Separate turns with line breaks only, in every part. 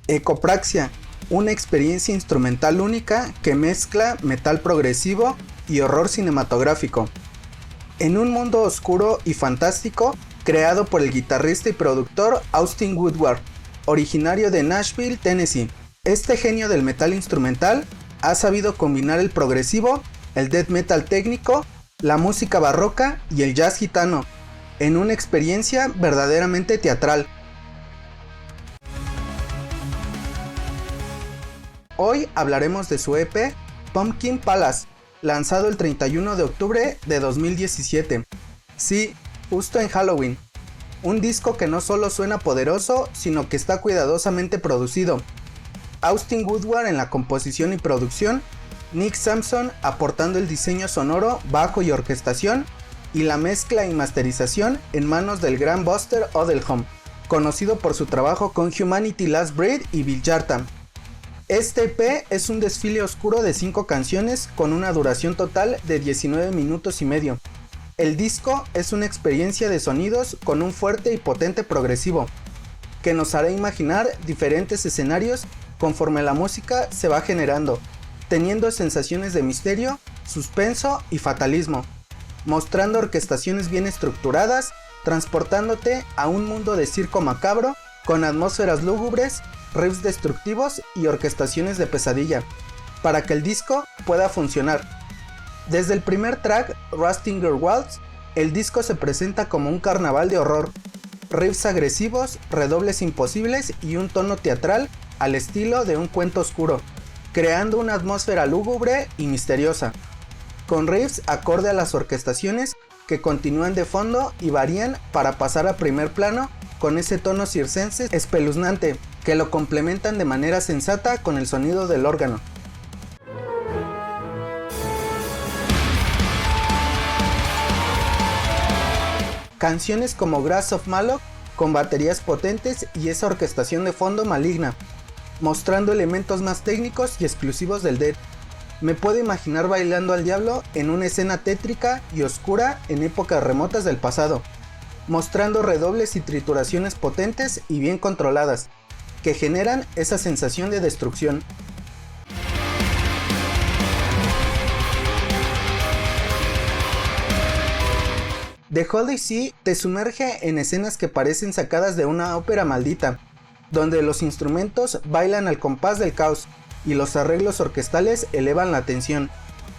Ecopraxia, una experiencia instrumental única que mezcla metal progresivo y horror cinematográfico. En un mundo oscuro y fantástico, creado por el guitarrista y productor Austin Woodward, originario de Nashville, Tennessee. Este genio del metal instrumental ha sabido combinar el progresivo, el death metal técnico, la música barroca y el jazz gitano, en una experiencia verdaderamente teatral. Hoy hablaremos de su EP Pumpkin Palace, lanzado el 31 de octubre de 2017. Sí, justo en Halloween. Un disco que no solo suena poderoso, sino que está cuidadosamente producido. Austin Woodward en la composición y producción, Nick Sampson aportando el diseño sonoro, bajo y orquestación, y la mezcla y masterización en manos del gran Buster Odelholm, conocido por su trabajo con Humanity Last Breed y Bill Jartam. Este EP es un desfile oscuro de 5 canciones con una duración total de 19 minutos y medio. El disco es una experiencia de sonidos con un fuerte y potente progresivo, que nos hará imaginar diferentes escenarios conforme la música se va generando, teniendo sensaciones de misterio, suspenso y fatalismo, mostrando orquestaciones bien estructuradas, transportándote a un mundo de circo macabro con atmósferas lúgubres, riffs destructivos y orquestaciones de pesadilla, para que el disco pueda funcionar. Desde el primer track, Rustinger Waltz, el disco se presenta como un carnaval de horror, riffs agresivos, redobles imposibles y un tono teatral al estilo de un cuento oscuro, creando una atmósfera lúgubre y misteriosa, con riffs acorde a las orquestaciones que continúan de fondo y varían para pasar a primer plano con ese tono circense espeluznante que lo complementan de manera sensata con el sonido del órgano. Canciones como Grass of Maloch con baterías potentes y esa orquestación de fondo maligna, mostrando elementos más técnicos y exclusivos del death. Me puedo imaginar bailando al diablo en una escena tétrica y oscura en épocas remotas del pasado, mostrando redobles y trituraciones potentes y bien controladas, que generan esa sensación de destrucción. The Holy Sea te sumerge en escenas que parecen sacadas de una ópera maldita, donde los instrumentos bailan al compás del caos y los arreglos orquestales elevan la tensión,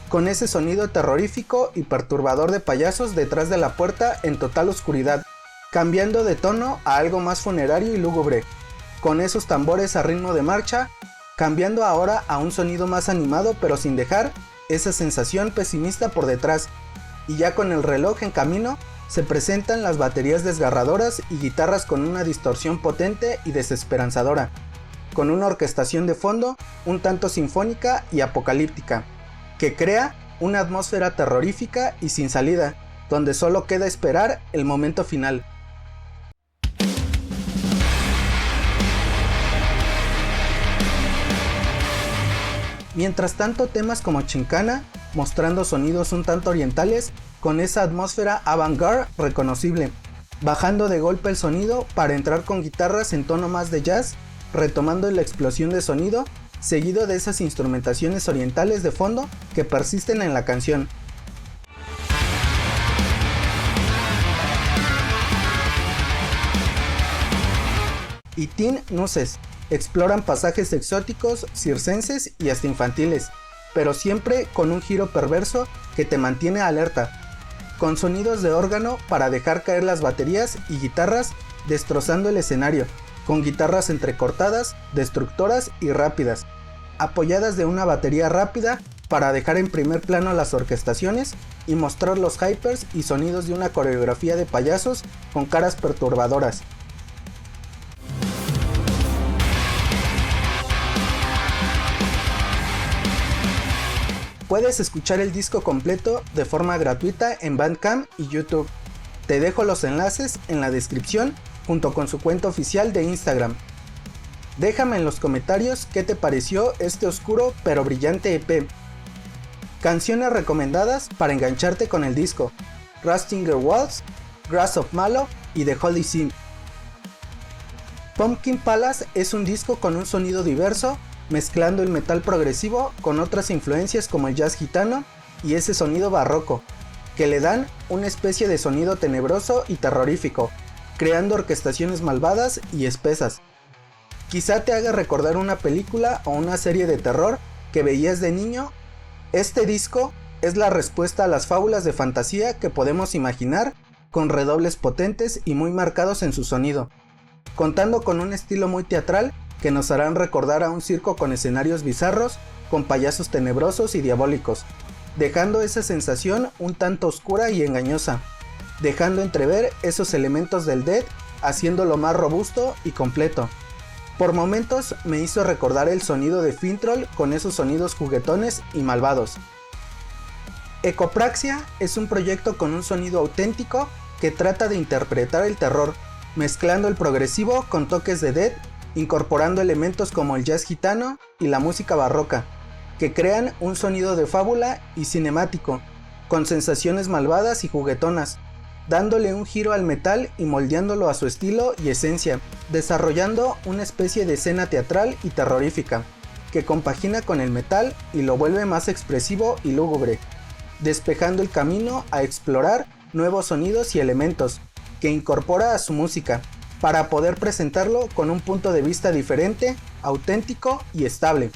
con ese sonido terrorífico y perturbador de payasos detrás de la puerta en total oscuridad, cambiando de tono a algo más funerario y lúgubre, con esos tambores a ritmo de marcha, cambiando ahora a un sonido más animado pero sin dejar esa sensación pesimista por detrás, y ya con el reloj en camino se presentan las baterías desgarradoras y guitarras con una distorsión potente y desesperanzadora, con una orquestación de fondo un tanto sinfónica y apocalíptica, que crea una atmósfera terrorífica y sin salida, donde solo queda esperar el momento final. Mientras tanto, temas como Chincana, mostrando sonidos un tanto orientales con esa atmósfera avant-garde reconocible, bajando de golpe el sonido para entrar con guitarras en tono más de jazz, retomando la explosión de sonido, seguido de esas instrumentaciones orientales de fondo que persisten en la canción. Y Teen Nuses exploran pasajes exóticos, circenses y hasta infantiles, pero siempre con un giro perverso que te mantiene alerta, con sonidos de órgano para dejar caer las baterías y guitarras destrozando el escenario, con guitarras entrecortadas, destructoras y rápidas, apoyadas de una batería rápida para dejar en primer plano las orquestaciones y mostrar los hypers y sonidos de una coreografía de payasos con caras perturbadoras. Puedes escuchar el disco completo de forma gratuita en Bandcamp y YouTube. Te dejo los enlaces en la descripción junto con su cuenta oficial de Instagram. Déjame en los comentarios qué te pareció este oscuro pero brillante EP. Canciones recomendadas para engancharte con el disco: Rustinger Waltz, Grass of Maloch y The Holy Sea. Pumpkin Palace es un disco con un sonido diverso, mezclando el metal progresivo con otras influencias como el jazz gitano y ese sonido barroco, que le dan una especie de sonido tenebroso y terrorífico, creando orquestaciones malvadas y espesas. Quizá te haga recordar una película o una serie de terror que veías de niño. Este disco es la respuesta a las fábulas de fantasía que podemos imaginar, con redobles potentes y muy marcados en su sonido, contando con un estilo muy teatral que nos harán recordar a un circo con escenarios bizarros, con payasos tenebrosos y diabólicos, dejando esa sensación un tanto oscura y engañosa, dejando entrever esos elementos del death, haciéndolo más robusto y completo. Por momentos me hizo recordar el sonido de Finntroll con esos sonidos juguetones y malvados. Ecopraxia es un proyecto con un sonido auténtico que trata de interpretar el terror, mezclando el progresivo con toques de death, incorporando elementos como el jazz gitano y la música barroca, que crean un sonido de fábula y cinemático, con sensaciones malvadas y juguetonas, dándole un giro al metal y moldeándolo a su estilo y esencia, desarrollando una especie de escena teatral y terrorífica, que compagina con el metal y lo vuelve más expresivo y lúgubre, despejando el camino a explorar nuevos sonidos y elementos que incorpora a su música, para poder presentarlo con un punto de vista diferente, auténtico y estable.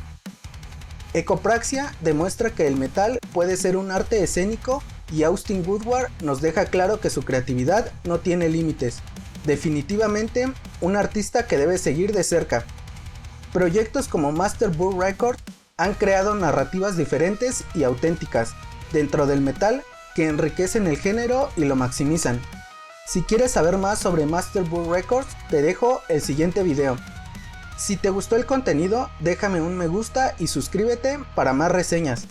Ecopraxia demuestra que el metal puede ser un arte escénico y Austin Woodward nos deja claro que su creatividad no tiene límites. Definitivamente un artista que debe seguir de cerca. Proyectos como Master Bull Records han creado narrativas diferentes y auténticas dentro del metal que enriquecen el género y lo maximizan. Si quieres saber más sobre Master Bull Records, te dejo el siguiente video. Si te gustó el contenido, déjame un me gusta y suscríbete para más reseñas.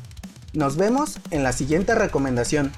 Nos vemos en la siguiente recomendación.